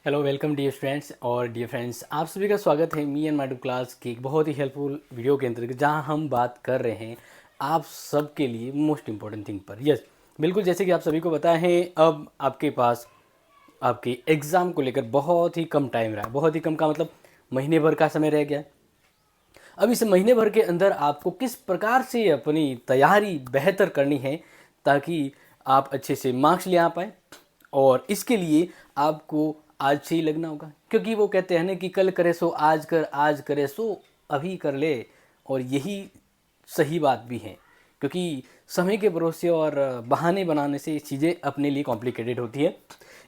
Hello welcome dear students और dear friends, आप सभी का स्वागत है me and my to class की एक बहुत ही हेल्पफुल वीडियो के अंतर्गत, जहां हम बात कर रहे हैं आप सब के लिए मोस्ट इम्पॉर्टेंट थिंग पर। यस, बिल्कुल, जैसे कि आप सभी को पता है, अब आपके पास आपके एग्ज़ाम को लेकर बहुत ही कम टाइम रहा है। बहुत ही कम का मतलब महीने भर का समय रह गया है। अब इस महीने भर के अंदर आपको किस प्रकार से अपनी तैयारी बेहतर करनी है ताकि आप अच्छे से मार्क्स ले आ पाए, और इसके लिए आपको आज से ही लगना होगा, क्योंकि वो कहते हैं ना कि कल करे सो आज कर, आज करे सो अभी कर ले। और यही सही बात भी है, क्योंकि समय के भरोसे और बहाने बनाने से चीज़ें अपने लिए कॉम्प्लिकेटेड होती है।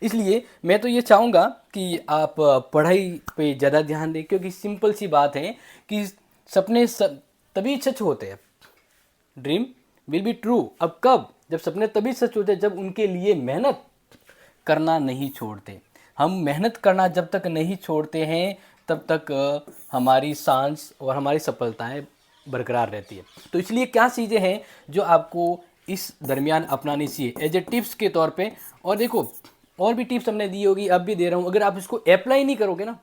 इसलिए मैं तो ये चाहूँगा कि आप पढ़ाई पे ज़्यादा ध्यान दें, क्योंकि सिंपल सी बात है कि सपने तभी सच होते हैं। Dream will be true. अब कब? जब सपने तभी सच होते हैं जब उनके लिए मेहनत करना नहीं छोड़ते। हम मेहनत करना जब तक नहीं छोड़ते हैं तब तक हमारी सांस और हमारी सफलताएं बरकरार रहती है। तो इसलिए क्या चीज़ें हैं जो आपको इस दरमियान अपनानी चाहिए एज ए टिप्स के तौर पे। और देखो, और भी टिप्स हमने दी होगी, अब भी दे रहा हूँ। अगर आप इसको अप्लाई नहीं करोगे ना,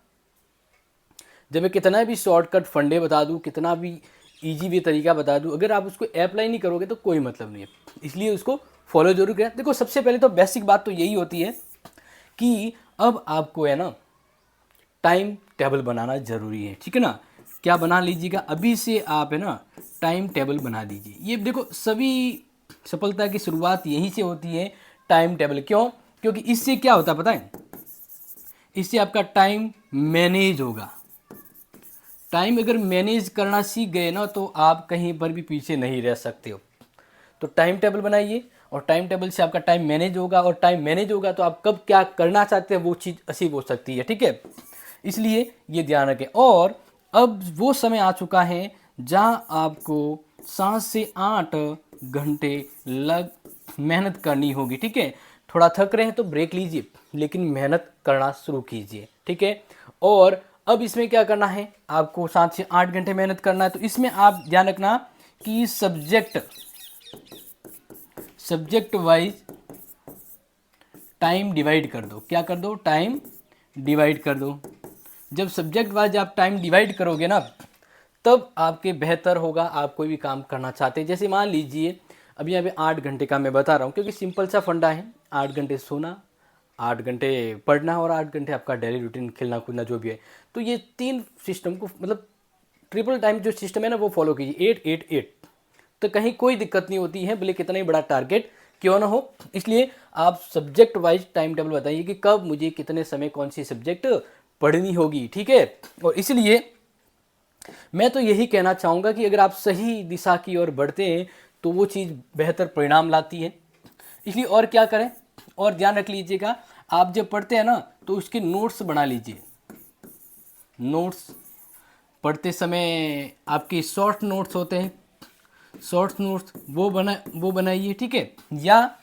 जब मैं कितना भी शॉर्टकट फंडे बता दूं, कितना भी इजी भी तरीका बता दूं, अगर आप उसको अप्लाई नहीं करोगे तो कोई मतलब नहीं है। इसलिए उसको फॉलो जरूर करें। देखो, सबसे पहले तो बेसिक बात तो यही होती है कि अब आपको है ना टाइम टेबल बनाना ज़रूरी है। ठीक है ना? क्या बना लीजिएगा, अभी से आप है ना टाइम टेबल बना दीजिए। ये देखो, सभी सफलता की शुरुआत यहीं से होती है, टाइम टेबल। क्यों? क्योंकि इससे क्या होता है पता है? इससे आपका टाइम मैनेज होगा। टाइम अगर मैनेज करना सीख गए ना तो आप कहीं पर भी पीछे नहीं रह सकते हो। तो टाइम टेबल बनाइए, और टाइम टेबल से आपका टाइम मैनेज होगा, और टाइम मैनेज होगा तो आप कब क्या करना चाहते हैं वो चीज़ अचीव हो सकती है। ठीक है? इसलिए ये ध्यान रखें। और अब वो समय आ चुका है जहां आपको 7 से 8 घंटे लग मेहनत करनी होगी। ठीक है? थोड़ा थक रहे हैं तो ब्रेक लीजिए, लेकिन मेहनत करना शुरू कीजिए। ठीक है? और अब इसमें क्या करना है, आपको 7 से 8 घंटे मेहनत करना है। तो इसमें आप ध्यान रखना कि सब्जेक्ट वाइज टाइम डिवाइड कर दो। क्या कर दो? टाइम डिवाइड कर दो। जब सब्जेक्ट वाइज आप टाइम डिवाइड करोगे ना, तब आपके बेहतर होगा। आप कोई भी काम करना चाहते हैं, जैसे मान लीजिए अभी यहाँ पे 8 घंटे का मैं बता रहा हूँ, क्योंकि सिंपल सा फंडा है। 8 घंटे सोना, 8 घंटे पढ़ना, और 8 घंटे आपका डेली रूटीन खेलना कूदना जो भी है। तो ये 3 सिस्टम को, मतलब ट्रिपल टाइम जो सिस्टम है ना, वो फॉलो कीजिए। 8 8 8। तो कहीं कोई दिक्कत नहीं होती है, भले कितना ही बड़ा टारगेट क्यों ना हो। इसलिए आप सब्जेक्ट वाइज टाइम टेबल बताइए कि कब मुझे कितने समय कौन सी सब्जेक्ट पढ़नी होगी। ठीक है? और इसलिए मैं तो यही कहना चाहूँगा कि अगर आप सही दिशा की ओर बढ़ते हैं तो वो चीज़ बेहतर परिणाम लाती है। इसलिए और क्या करें, और ध्यान रख लीजिएगा, आप जब पढ़ते हैं ना तो उसके नोट्स बना लीजिए। नोट्स पढ़ते समय आपके शॉर्ट नोट्स होते हैं, शॉर्ट नोट्स वो बनाइए। ठीक है? या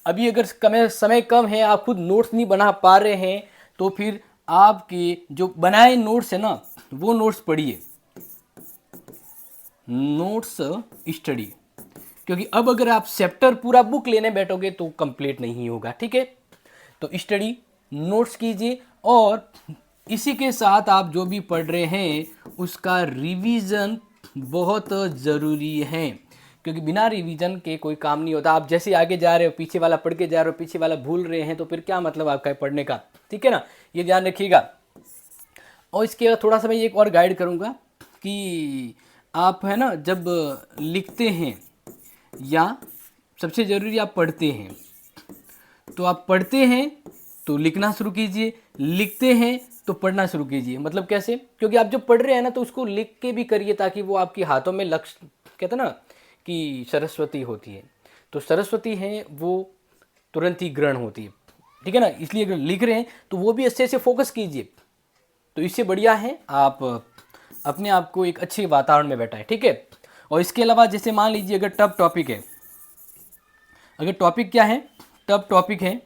अभी अगर समय कम है, आप खुद नोट्स नहीं बना पा रहे हैं, तो फिर आपके जो बनाए नोट्स है ना, वो नोट्स पढ़िए, नोट्स स्टडी। क्योंकि अब अगर आप चैप्टर पूरा बुक लेने बैठोगे तो कंप्लीट नहीं होगा। ठीक है? तो स्टडी, नोट्स कीजिए, और इसी के साथ आप जो भी पढ़ रहे हैं उसका रिवीजन बहुत ज़रूरी है, क्योंकि बिना रिवीजन के कोई काम नहीं होता। आप जैसे आगे जा रहे हो, पीछे वाला पढ़ के जा रहे हो, पीछे वाला भूल रहे हैं, तो फिर क्या मतलब आपका पढ़ने का। ठीक है ना? ये ध्यान रखिएगा। और इसके बाद थोड़ा सा मैं एक और गाइड करूँगा कि आप है ना जब लिखते हैं, या सबसे ज़रूरी आप पढ़ते हैं, तो आप पढ़ते हैं तो लिखना शुरू कीजिए, लिखते हैं तो पढ़ना शुरू कीजिए। मतलब कैसे? क्योंकि आप जब पढ़ रहे हैं ना तो उसको लिख के भी करिए, ताकि वो आपके हाथों में लक्ष्य, कहते हैं ना कि सरस्वती होती है, तो सरस्वती है वो तुरंत ही ग्रहण होती है। ठीक है ना? इसलिए अगर लिख रहे हैं तो वो भी अच्छे से फोकस कीजिए। तो इससे बढ़िया है आप अपने आप को एक अच्छे वातावरण में बैठाएं। ठीक है? और इसके अलावा जैसे मान लीजिए अगर टफ टॉपिक है, अगर टॉपिक क्या है, टफ टॉपिक है,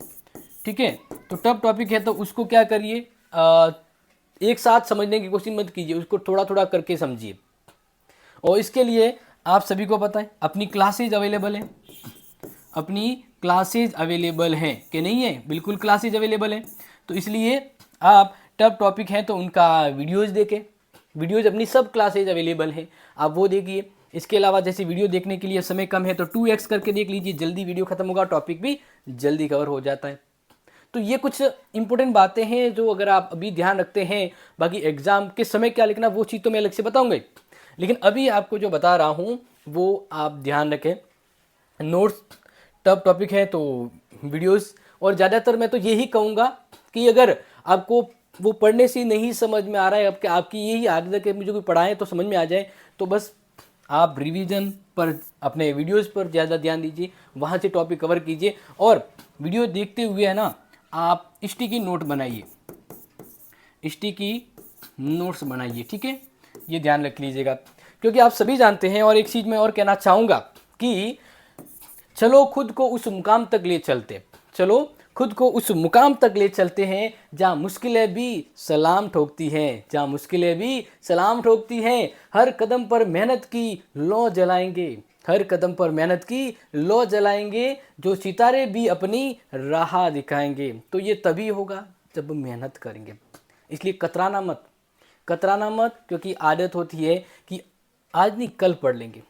ठीक है, तो टफ टॉपिक है तो उसको क्या करिए, एक साथ समझने की कोशिश मत कीजिए, उसको थोड़ा थोड़ा करके समझिए। और इसके लिए आप सभी को पता है अपनी क्लासेज अवेलेबल है, अपनी क्लासेज अवेलेबल हैं कि नहीं है? बिल्कुल क्लासेज अवेलेबल है। तो इसलिए आप टफ टॉपिक हैं तो उनका वीडियोज़ देखें, वीडियोज़ अपनी सब क्लासेज अवेलेबल हैं, आप वो देखिए। इसके अलावा जैसे वीडियो देखने के लिए समय कम है तो 2x करके देख लीजिए, जल्दी वीडियो खत्म होगा, टॉपिक भी जल्दी कवर हो जाता है। तो ये कुछ इंपॉर्टेंट बातें हैं जो अगर आप अभी ध्यान रखते हैं, बाकी एग्जाम के समय क्या लिखना वो चीज़ तो मैं अलग से बताऊंगा, लेकिन अभी आपको जो बता रहा हूँ वो आप ध्यान रखें। नोट्स टफ टॉपिक है तो वीडियोस, और ज़्यादातर मैं तो यही कहूँगा कि अगर आपको वो पढ़ने से नहीं समझ में आ रहा है, आपकी यही आदत है कि मुझे कोई पढ़ाएं तो समझ में आ जाए, तो बस आप रिवीजन पर, अपने वीडियोस पर ज़्यादा ध्यान दीजिए, वहाँ से टॉपिक कवर कीजिए। और वीडियो देखते हुए है ना, आप स्टिकी नोट बनाइए, स्टिकी नोट्स बनाइए, ठीक है, ये ध्यान रख लीजिएगा। क्योंकि आप सभी जानते हैं, और एक चीज़ मैं और कहना चाहूँगा कि चलो खुद को उस मुकाम तक ले चलते, चलो खुद को उस मुकाम तक ले चलते हैं जहाँ मुश्किलें भी सलाम ठोकती हैं, जहाँ मुश्किलें भी सलाम ठोकती हैं। हर कदम पर मेहनत की लौ जलाएंगे, हर कदम पर मेहनत की लौ जलाएंगे, जो सितारे भी अपनी राह दिखाएंगे। तो ये तभी होगा जब हम मेहनत करेंगे, इसलिए कतराना मत, कतराना मत, क्योंकि आदत होती है कि आज नहीं कल पढ़ लेंगे,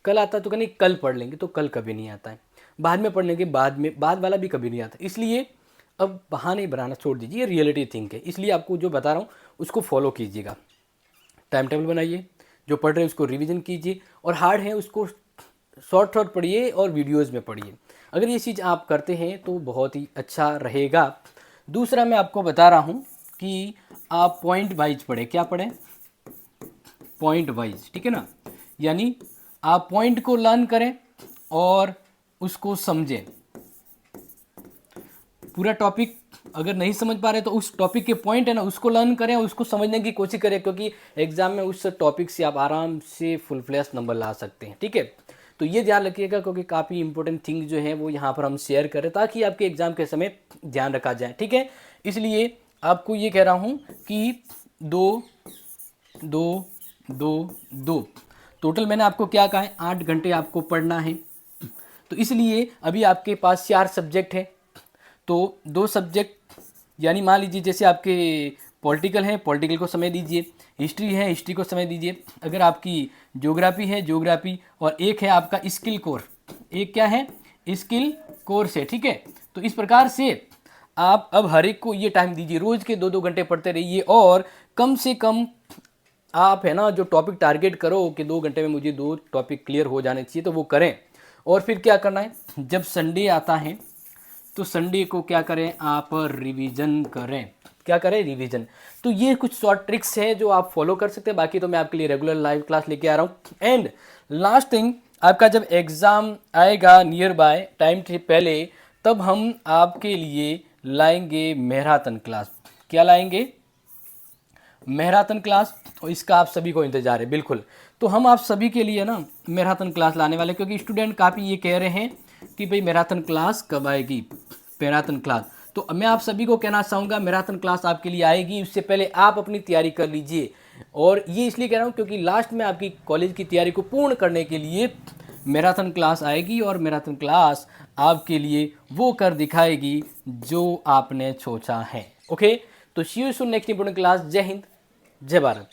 कल आता तो नहीं, कल पढ़ लेंगे, तो कल कभी नहीं आता है, बाद में पढ़ लेंगे, बाद में, बाद वाला भी कभी नहीं आता। इसलिए अब बहाने बनाना छोड़ दीजिए, रियलिटी थिंक है। इसलिए आपको जो बता रहा हूँ उसको फॉलो कीजिएगा, टाइम टेबल बनाइए, जो पढ़ रहे हैं उसको रिवीजन कीजिए, और हार्ड है उसको शॉर्ट शॉर्ट पढ़िए और वीडियोज़ में पढ़िए। अगर ये चीज़ आप करते हैं तो बहुत ही अच्छा रहेगा। दूसरा मैं आपको बता रहा हूँ कि आप पॉइंट वाइज पढ़ें। क्या पढ़ें? पॉइंट वाइज, ठीक है ना, यानी आप पॉइंट को लर्न करें और उसको समझें। पूरा टॉपिक अगर नहीं समझ पा रहे तो उस टॉपिक के पॉइंट है ना, उसको लर्न करें, उसको समझने की कोशिश करें, क्योंकि एग्जाम में उस टॉपिक से आप आराम से फुल फ्लैश नंबर ला सकते हैं, ठीक है। तो ये ध्यान रखिएगा, क्योंकि काफ़ी इंपॉर्टेंट थिंग जो है वो यहाँ पर हम शेयर करें ताकि आपके एग्जाम के समय ध्यान रखा जाए, ठीक है। इसलिए आपको ये कह रहा हूँ कि 2 2 2 2 टोटल मैंने आपको क्या कहा है, 8 घंटे आपको पढ़ना है। तो इसलिए अभी आपके पास 4 सब्जेक्ट है, तो 2 सब्जेक्ट, यानी मान लीजिए जैसे आपके पॉलिटिकल है, पॉलिटिकल को समय दीजिए, हिस्ट्री है, हिस्ट्री को समय दीजिए, अगर आपकी ज्योग्राफी है, ज्योग्राफी, और एक है आपका स्किल कोर, एक क्या है, स्किल कोर्स है, ठीक है। तो इस प्रकार से आप अब हर एक को ये टाइम दीजिए, रोज़ के 2-2 घंटे पढ़ते रहिए, और कम से कम आप है ना जो टॉपिक टारगेट करो कि 2 घंटे में मुझे 2 टॉपिक क्लियर हो जाने चाहिए, तो वो करें। और फिर क्या करना है, जब संडे आता है तो संडे को क्या करें, आप रिवीजन करें। क्या करें? रिवीजन। तो ये कुछ शॉर्ट ट्रिक्स है जो आप फॉलो कर सकते हैं, बाकी तो मैं आपके लिए रेगुलर लाइव क्लास लेके आ रहा हूँ। एंड लास्ट थिंग, आपका जब एग्ज़ाम आएगा नियर बाय टाइम से पहले, तब हम आपके लिए लाएंगे मैराथन क्लास। क्या लाएंगे? मैराथन क्लास, और इसका आप सभी को इंतजार है, बिल्कुल। तो हम आप सभी के लिए ना मैराथन क्लास लाने वाले, क्योंकि स्टूडेंट काफ़ी ये कह रहे हैं कि भाई मैराथन क्लास कब आएगी, मैराथन क्लास। तो मैं आप सभी को कहना चाहूँगा मैराथन क्लास आपके लिए आएगी, उससे पहले आप अपनी तैयारी कर लीजिए। और ये इसलिए कह रहा हूँ क्योंकि लास्ट में आपकी कॉलेज की तैयारी को पूर्ण करने के लिए मैराथन क्लास आएगी, और मैराथन क्लास आपके लिए वो कर दिखाएगी जो आपने सोचा है। ओके, तो see you soon next important class. जय हिंद, जय भारत।